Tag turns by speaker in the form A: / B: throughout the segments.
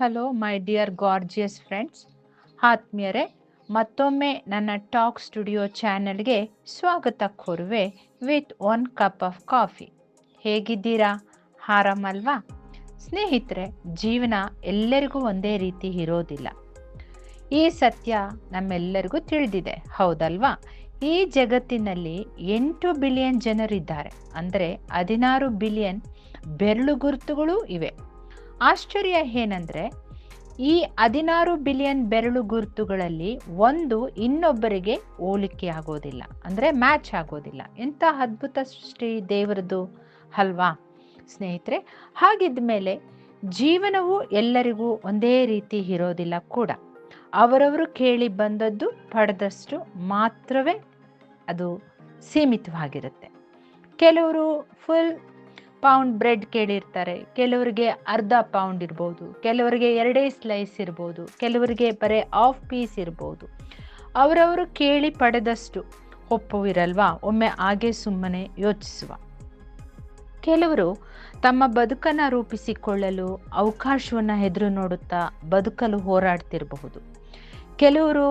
A: Hello my dear gorgeous friends, ಆತ್ಮೀಯರೇ, ಮತ್ತೊಮ್ಮೆ ನನ್ನ ಟಾಕ್ ಸ್ಟುಡಿಯೋ ಚಾನೆಲ್ಗೆ ಸ್ವಾಗತ ಕೋರುವೆ ವಿತ್ 1 ಕಪ್ ಆಫ್ ಕಾಫಿ. ಹೇಗಿದ್ದೀರಾ? ಆರಾಮಲ್ವಾ? ಸ್ನೇಹಿತರೆ, ಜೀವನ ಎಲ್ಲರಿಗೂ ಒಂದೇ ರೀತಿ ಇರೋದಿಲ್ಲ. ಈ ಸತ್ಯ ನಮ್ಮೆಲ್ಲರಿಗೂ ತಿಳಿದಿದೆ, ಹೌದಲ್ವಾ? ಈ ಜಗತ್ತಿನಲ್ಲಿ 8 ಬಿಲಿಯನ್ ಜನರಿದ್ದಾರೆ, ಅಂದರೆ 16 ಬಿಲಿಯನ್ ಬೆರಳು ಗುರುತುಗಳು ಇವೆ. ಆಶ್ಚರ್ಯ ಏನಂದ್ರೆ, ಈ 16 ಬಿಲಿಯನ್ ಬೆರಳು ಗುರುತುಗಳಲ್ಲಿ ಒಂದು ಇನ್ನೊಬ್ಬರಿಗೆ ಹೋಲಿಕೆ ಆಗೋದಿಲ್ಲ, ಅಂದರೆ ಮ್ಯಾಚ್ ಆಗೋದಿಲ್ಲ. ಎಂಥ ಅದ್ಭುತ ಸೃಷ್ಟಿ ದೇವರದು ಅಲ್ವಾ ಸ್ನೇಹಿತರೆ? ಹಾಗಿದ್ದ ಮೇಲೆ ಜೀವನವು ಎಲ್ಲರಿಗೂ ಒಂದೇ ರೀತಿ ಇರೋದಿಲ್ಲ ಕೂಡ. ಅವರವರು ಕೇಳಿ ಬಂದದ್ದು ಪಡೆದಷ್ಟು ಮಾತ್ರವೇ ಅದು ಸೀಮಿತವಾಗಿರುತ್ತೆ. ಕೆಲವರು ಫುಲ್ ಪೌಂಡ್ ಬ್ರೆಡ್ ಕೇಳಿರ್ತಾರೆ, ಕೆಲವರಿಗೆ ಅರ್ಧ ಪೌಂಡ್ ಇರ್ಬೋದು, ಕೆಲವರಿಗೆ 2 ಸ್ಲೈಸ್ ಇರ್ಬೋದು, ಕೆಲವರಿಗೆ ಬರೀ ಹಾಫ್ ಪೀಸ್ ಇರ್ಬೋದು. ಅವರವರು ಕೇಳಿ ಪಡೆದಷ್ಟು ಒಪ್ಪುವಿರಲ್ವಾ? ಒಮ್ಮೆ ಹಾಗೆ ಸುಮ್ಮನೆ ಯೋಚಿಸುವ. ಕೆಲವರು ತಮ್ಮ ಬದುಕನ್ನು ರೂಪಿಸಿಕೊಳ್ಳಲು ಅವಕಾಶವನ್ನು ಎದುರು ನೋಡುತ್ತಾ ಬದುಕಲು ಹೋರಾಡ್ತಿರಬಹುದು. ಕೆಲವರು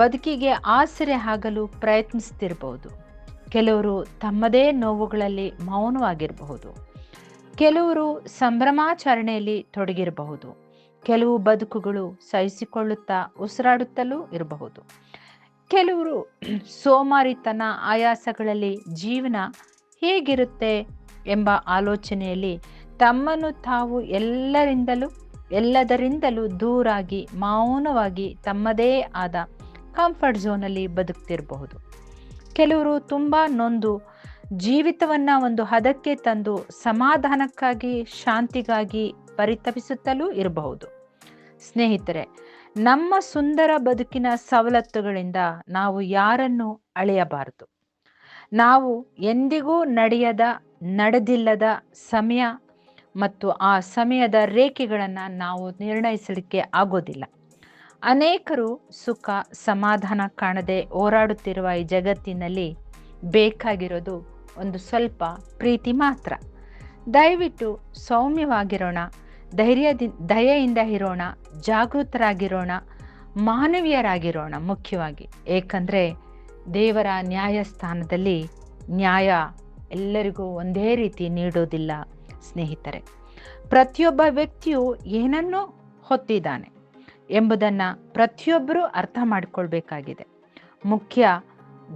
A: ಬದುಕಿಗೆ ಆಸರೆ ಆಗಲು ಪ್ರಯತ್ನಿಸ್ತಿರಬಹುದು. ಕೆಲವರು ತಮ್ಮದೇ ನೋವುಗಳಲ್ಲಿ ಮೌನವಾಗಿರಬಹುದು. ಕೆಲವರು ಸಂಭ್ರಮಾಚರಣೆಯಲ್ಲಿ ತೊಡಗಿರಬಹುದು. ಕೆಲವು ಬದುಕುಗಳು ಸಹಿಸಿಕೊಳ್ಳುತ್ತಾ ಉಸಿರಾಡುತ್ತಲೂ ಇರಬಹುದು. ಕೆಲವರು ಸೋಮಾರಿತನ, ಆಯಾಸಗಳಲ್ಲಿ ಜೀವನ ಹೇಗಿರುತ್ತೆ ಎಂಬ ಆಲೋಚನೆಯಲ್ಲಿ ತಮ್ಮನ್ನು ತಾವು ಎಲ್ಲದರಿಂದಲೂ ದೂರಾಗಿ ಮೌನವಾಗಿ ತಮ್ಮದೇ ಆದ ಕಂಫರ್ಟ್ ಝೋನಲ್ಲಿ ಬದುಕ್ತಿರಬಹುದು. ಕೆಲವರು ತುಂಬ ನೊಂದು ಜೀವಿತವನ್ನು ಒಂದು ಹದಕ್ಕೆ ತಂದು ಸಮಾಧಾನಕ್ಕಾಗಿ, ಶಾಂತಿಗಾಗಿ ಪರಿತಪಿಸುತ್ತಲೂ ಇರಬಹುದು. ಸ್ನೇಹಿತರೆ, ನಮ್ಮ ಸುಂದರ ಬದುಕಿನ ಸವಲತ್ತುಗಳಿಂದ ನಾವು ಯಾರನ್ನು ಅಳೆಯಬಾರದು. ನಾವು ಎಂದಿಗೂ ನಡೆದಿಲ್ಲದ ಸಮಯ ಮತ್ತು ಆ ಸಮಯದ ರೇಖೆಗಳನ್ನು ನಾವು ನಿರ್ಣಯಿಸಲಿಕ್ಕೆ ಆಗೋದಿಲ್ಲ. ಅನೇಕರು ಸುಖ ಸಮಾಧಾನ ಕಾಣದೆ ಹೋರಾಡುತ್ತಿರುವ ಈ ಜಗತ್ತಿನಲ್ಲಿ ಬೇಕಾಗಿರೋದು ಒಂದು ಸ್ವಲ್ಪ ಪ್ರೀತಿ ಮಾತ್ರ. ದಯವಿಟ್ಟು ಸೌಮ್ಯವಾಗಿರೋಣ, ದಯೆಯಿಂದ ಇರೋಣ, ಜಾಗೃತರಾಗಿರೋಣ, ಮಾನವೀಯರಾಗಿರೋಣ. ಮುಖ್ಯವಾಗಿ ಏಕೆಂದರೆ ದೇವರ ನ್ಯಾಯಸ್ಥಾನದಲ್ಲಿ ನ್ಯಾಯ ಎಲ್ಲರಿಗೂ ಒಂದೇ ರೀತಿ ನೀಡೋದಿಲ್ಲ. ಸ್ನೇಹಿತರೆ, ಪ್ರತಿಯೊಬ್ಬ ವ್ಯಕ್ತಿಯು ಏನನ್ನೋ ಹೊತ್ತಿದ್ದಾನೆ ಎಂಬುದನ್ನು ಪ್ರತಿಯೊಬ್ಬರೂ ಅರ್ಥ ಮಾಡಿಕೊಳ್ಬೇಕಾಗಿದೆ. ಮುಖ್ಯ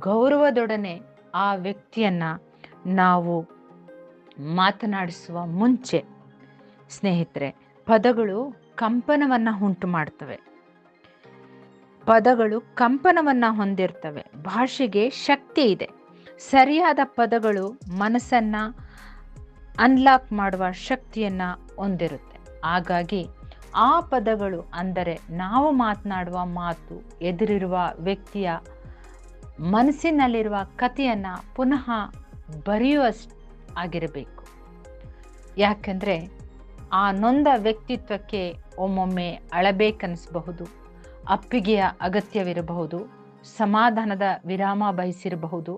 A: ಗೌರವದೊಡನೆ ಆ ವ್ಯಕ್ತಿಯನ್ನು ನಾವು ಮಾತನಾಡಿಸುವ ಮುಂಚೆ ಸ್ನೇಹಿತರೆ, ಪದಗಳು ಕಂಪನವನ್ನು ಉಂಟು ಮಾಡ್ತವೆ, ಪದಗಳು ಕಂಪನವನ್ನು ಹೊಂದಿರ್ತವೆ. ಭಾಷೆಗೆ ಶಕ್ತಿ ಇದೆ. ಸರಿಯಾದ ಪದಗಳು ಮನಸ್ಸನ್ನು ಅನ್ಲಾಕ್ ಮಾಡುವ ಶಕ್ತಿಯನ್ನು ಹೊಂದಿರುತ್ತೆ. ಹಾಗಾಗಿ ಆ ಪದಗಳು, ಅಂದರೆ ನಾವು ಮಾತನಾಡುವ ಮಾತು, ಎದುರಿರುವ ವ್ಯಕ್ತಿಯ ಮನಸ್ಸಿನಲ್ಲಿರುವ ಕಥೆಯನ್ನು ಪುನಃ ಆಗಿರಬೇಕು. ಯಾಕಂದರೆ ಆ ನೊಂದ ವ್ಯಕ್ತಿತ್ವಕ್ಕೆ ಒಮ್ಮೊಮ್ಮೆ ಅಳಬೇಕನ್ನಿಸಬಹುದು, ಅಪ್ಪಿಗೆಯ ಅಗತ್ಯವಿರಬಹುದು, ಸಮಾಧಾನದ ವಿರಾಮ ಬಯಸಿರಬಹುದು.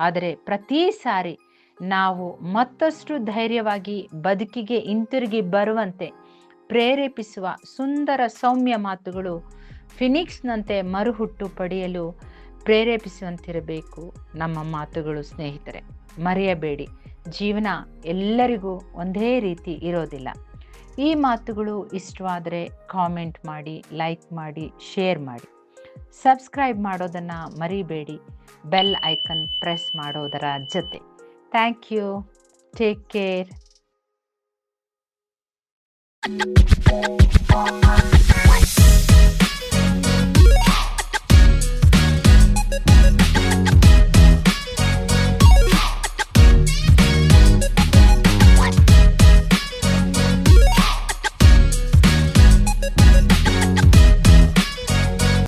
A: ಆದರೆ ಪ್ರತಿ ಸಾರಿ ನಾವು ಮತ್ತಷ್ಟು ಧೈರ್ಯವಾಗಿ ಬದುಕಿಗೆ ಹಿಂತಿರುಗಿ ಬರುವಂತೆ ಪ್ರೇರೇಪಿಸುವ ಸುಂದರ ಸೌಮ್ಯ ಮಾತುಗಳು ಫಿನಿಕ್ಸ್ನಂತೆ ಮರುಹುಟ್ಟು ಪಡೆಯಲು ಪ್ರೇರೇಪಿಸುವಂತಿರಬೇಕು ನಮ್ಮ ಮಾತುಗಳು. ಸ್ನೇಹಿತರೆ, ಮರೆಯಬೇಡಿ, ಜೀವನ ಎಲ್ಲರಿಗೂ ಒಂದೇ ರೀತಿ ಇರೋದಿಲ್ಲ. ಈ ಮಾತುಗಳು ಇಷ್ಟವಾದರೆ ಕಾಮೆಂಟ್ ಮಾಡಿ, ಲೈಕ್ ಮಾಡಿ, ಶೇರ್ ಮಾಡಿ. ಸಬ್ಸ್ಕ್ರೈಬ್ ಮಾಡೋದನ್ನು ಮರಿಬೇಡಿ, ಬೆಲ್ ಐಕನ್ ಪ್ರೆಸ್ ಮಾಡೋದರ ಜೊತೆ. Thank you. Take care.